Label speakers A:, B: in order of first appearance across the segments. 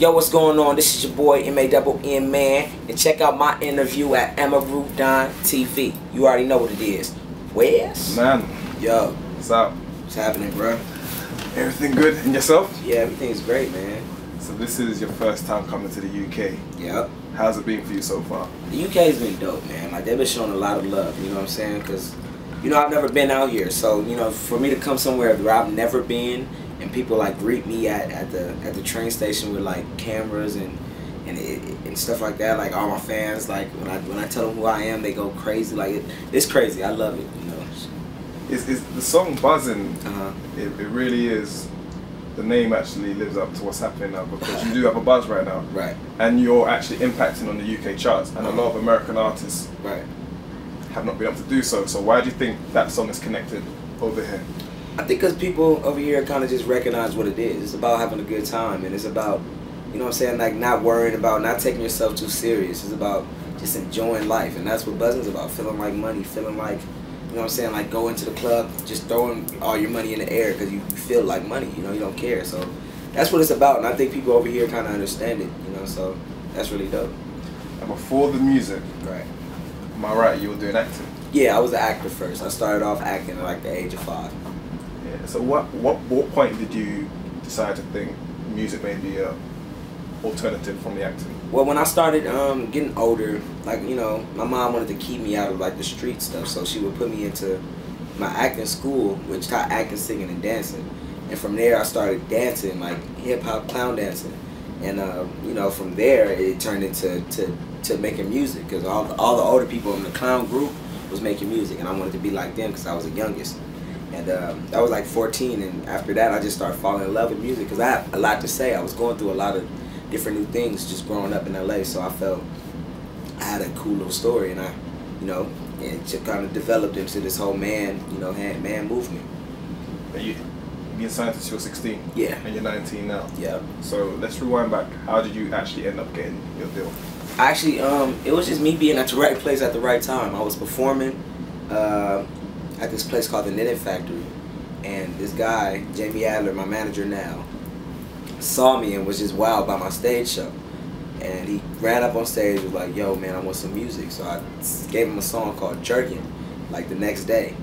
A: Yo, what's going on? This is your boy M-A-N-N Man, and check out my interview at Amaru TV. You already know what it is. Where's
B: Man?
A: Yo,
B: What's up?
A: what's happening, bro?
B: Everything good? And yourself?
A: Yeah, everything's great, man.
B: So this is your first time coming to the UK.
A: Yep.
B: How's it been for you so far?
A: The UK's been dope, man. Like, they've been showing a lot of love, you know what I'm saying? Because, you know, I've never been out here. So, you know, for me to come somewhere where I've never been and people, like, greet me at the train station with, like, cameras and stuff like that. Like, all my fans, like, when I tell them who I am, they go crazy. Like, it's crazy. I love it, you know.
B: Is the song Buzzin',
A: Uh-huh.
B: it really is, the name actually lives up to what's happening now, because you do have a buzz right now.
A: Right.
B: And you're actually impacting on the UK charts, and a lot of American artists
A: Right.
B: have not been able to do so. So why do you think that song is connected over here?
A: I think because people over here kind of just recognize what it is. It's about having a good time, and it's about, you know what I'm saying, like not worrying about, not taking yourself too serious. It's about just enjoying life, and that's what Buzzin's about. Feeling like money, feeling like, you know what I'm saying, like going to the club, just throwing all your money in the air because you feel like money, you know, you don't care. So that's what it's about, and I think people over here kind of understand it, you know, so that's really dope.
B: And before the music,
A: Right.
B: am I right, you were doing acting?
A: Yeah, I was an actor first. I started off acting at like the age of 5.
B: Yeah. So what point did you decide to think music may be a alternative from the acting?
A: Well, when I started getting older, like, you know, my mom wanted to keep me out of like the street stuff, so she would put me into my acting school, which taught acting, singing, and dancing. And from there, I started dancing, like hip hop, clown dancing, and you know, from there it turned into to making music, because all the older people in the clown group was making music, and I wanted to be like them because I was the youngest. And I was like 14, and after that, I just started falling in love with music because I had a lot to say. I was going through a lot of different new things just growing up in LA, so I felt I had a cool little story, and I, you know, it just kind of developed into this whole man movement.
B: And you've been signed since you were 16?
A: Yeah.
B: And you're 19 now?
A: Yeah.
B: So let's rewind back. How did you actually end up getting your deal?
A: Actually, it was just me being at the right place at the right time. I was performing at this place called the Knitting Factory, and this guy, Jamie Adler, my manager now, saw me and was just wowed by my stage show. And he ran up on stage and was like, yo man, I want some music. So I gave him a song called Jerkin, like the next day.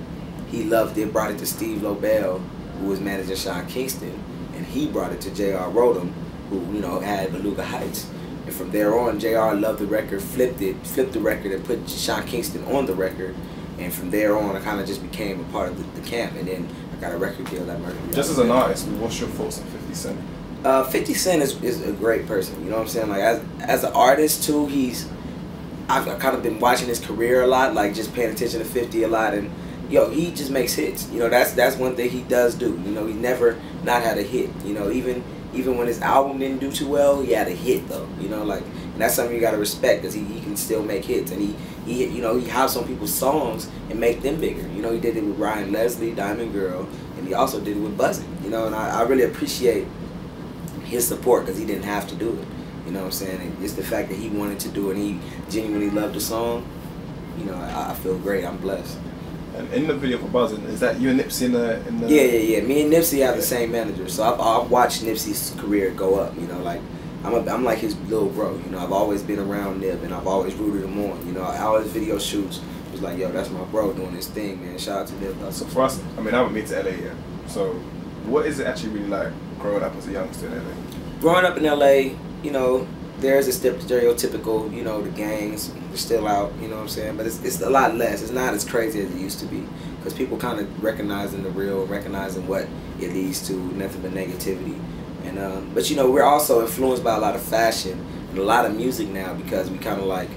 A: He loved it, brought it to Steve Lobel, who was managing Sean Kingston, and he brought it to J.R. Rodham, who, you know, had Beluga Heights. And from there on, J.R. loved the record, flipped the record, and put Sean Kingston on the record. And from there on, I kind of just became a part of the camp, and then I got a record deal at Mercury.
B: Just as an artist, what's your thoughts on 50 Cent?
A: 50 Cent is a great person, you know what I'm saying? Like, as an artist too, I've kind of been watching his career a lot, like just paying attention to 50 a lot, and yo, he just makes hits. You know, that's one thing he does do. You know, he never not had a hit. You know, even when his album didn't do too well, he had a hit though. You know, like, and that's something you gotta respect, because he can still make hits, and he you know, he hops on people's songs and make them bigger. You know, he did it with Ryan Leslie, Diamond Girl, and he also did it with Buzzin. You know, and I really appreciate his support, because he didn't have to do it. You know what I'm saying? And it's the fact that he wanted to do it and he genuinely loved the song. You know, I feel great. I'm blessed.
B: And in the video for Buzzin', is that you and Nipsey in the...
A: Yeah. Me and Nipsey have the same manager, so I've watched Nipsey's career go up. You know, like I'm like his little bro. You know, I've always been around Nip, and I've always rooted him on. You know, all his video shoots was like, yo, that's my bro doing his thing, man. Shout out to Nip.
B: So for us, I mean, I haven't been to LA yet. So what is it actually really like growing up as a youngster in LA?
A: Growing up in LA, you know, there's a stereotypical, you know, the gangs are still out, you know what I'm saying? But it's a lot less. It's not as crazy as it used to be, because people kind of recognizing the real, recognizing what it leads to, nothing but negativity. And but you know, we're also influenced by a lot of fashion and a lot of music now, because we kind of like,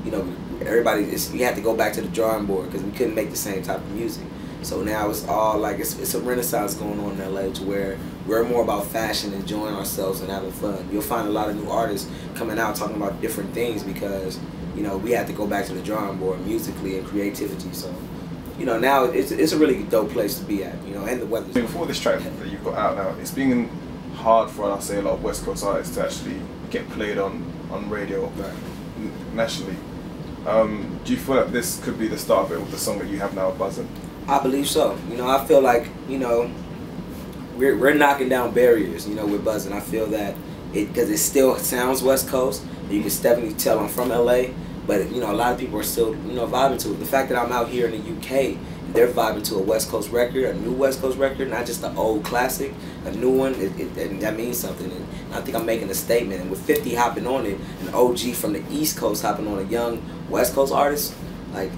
A: you know, we had to go back to the drawing board because we couldn't make the same type of music. So now it's all like, it's a renaissance going on in LA, to where we're more about fashion, enjoying ourselves and having fun. You'll find a lot of new artists coming out talking about different things, because, you know, we had to go back to the drawing board musically and creativity. So, you know, now it's a really dope place to be at, you know, and the weather's...
B: Before this track that you've got out now, it's been hard for, I'll say, a lot of West Coast artists to actually get played on radio nationally. Do you feel like this could be the start of it with the song that you have now, Buzzin'?
A: I believe so. You know, I feel like, you know, we're knocking down barriers, you know, with Buzzin'. I feel that, because it still sounds West Coast. You can definitely tell I'm from LA, but you know, a lot of people are still, you know, vibing to it. The fact that I'm out here in the UK, they're vibing to a West Coast record, a new West Coast record, not just an old classic, a new one. That means something, and I think I'm making a statement. And with 50 hopping on it, an OG from the East Coast hopping on a young West Coast artist, like,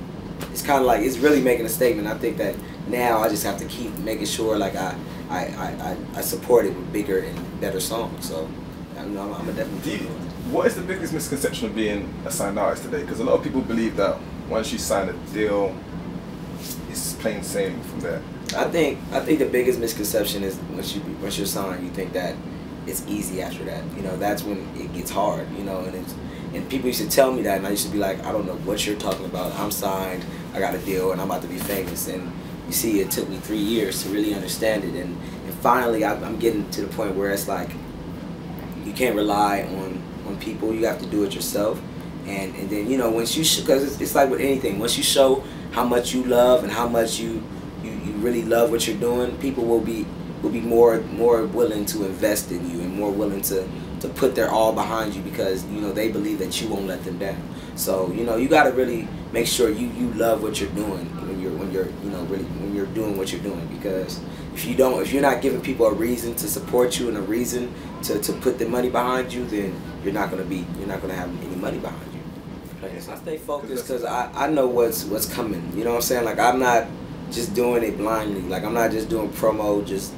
A: it's kind of like, it's really making a statement. I think that now I just have to keep making sure like I support it with bigger and better songs. So I'm a definitely.
B: What is the biggest misconception of being a signed artist today? Because a lot of people believe that once you sign a deal, it's plain sailing from there.
A: I think the biggest misconception is once you're signed, you think that it's easy after that. You know, that's when it gets hard. You know, and people used to tell me that, and I used to be like, I don't know what you're talking about. I'm signed, I got a deal, and I'm about to be famous. And you see, it took me 3 years to really understand it, and finally I'm getting to the point where it's like you can't rely on people. You have to do it yourself. And then, you know, once you, because it's like with anything, once you show how much you love and how much you really love what you're doing, people will be more willing to invest in you and more willing to put their all behind you, because you know they believe that you won't let them down. So you know, you got to really make sure you love what you're doing when you're you know, really when you're doing what you're doing, because if you're not giving people a reason to support you and a reason to put the money behind you, then you're not gonna have any money behind you. I stay focused because I know what's coming. You know what I'm saying? Like, I'm not just doing it blindly. Like, I'm not just doing promo, just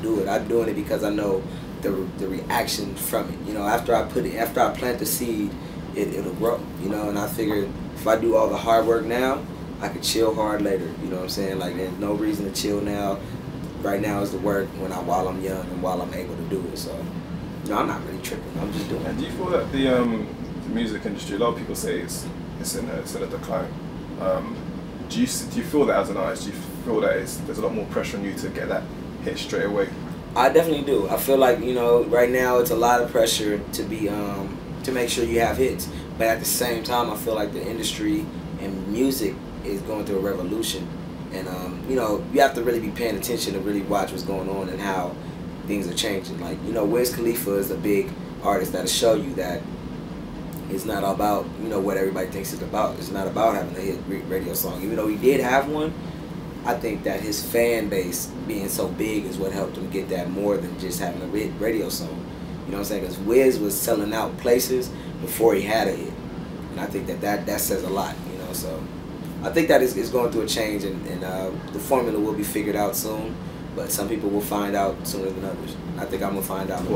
A: do it. I'm doing it because I know the reaction from it. You know, after I plant the seed, it'll grow. You know, and I figured if I do all the hard work now, I could chill hard later. You know what I'm saying? Like, there's no reason to chill now. Right now is the work while I'm young and while I'm able to do it. So, no, I'm not really tripping. I'm just doing it.
B: And do you feel that the music industry, a lot of people say it's in a decline. Do you feel that as an artist? Do you feel that there's a lot more pressure on you to get that hit straight away?
A: I definitely do. I feel like, you know, right now it's a lot of pressure to be to make sure you have hits, but at the same time, I feel like the industry and music is going through a revolution, and you know, you have to really be paying attention to really watch what's going on and how things are changing. Like, you know, Wiz Khalifa is a big artist that'll show you that it's not about, you know, what everybody thinks it's about. It's not about having a hit radio song. Even though he did have one, I think that his fan base being so big is what helped him get that more than just having a hit radio song. You know what I'm saying? Because Wiz was selling out places before he had a hit, and I think that says a lot. You know, so I think that it's going through a change, and the formula will be figured out soon. But some people will find out sooner than others. I think I'm gonna find out.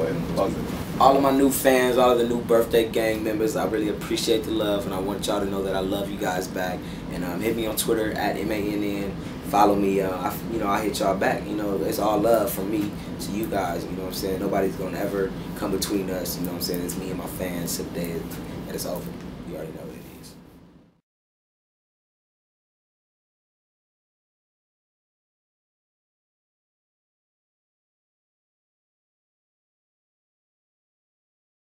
A: All of my new fans, all of the new birthday gang members, I really appreciate the love, and I want y'all to know that I love you guys back. And hit me on Twitter at MANN. Follow me. You know, I hit y'all back. You know, it's all love from me to you guys. You know what I'm saying? Nobody's gonna ever come between us. You know what I'm saying? It's me and my fans till the day that it's over. You already know.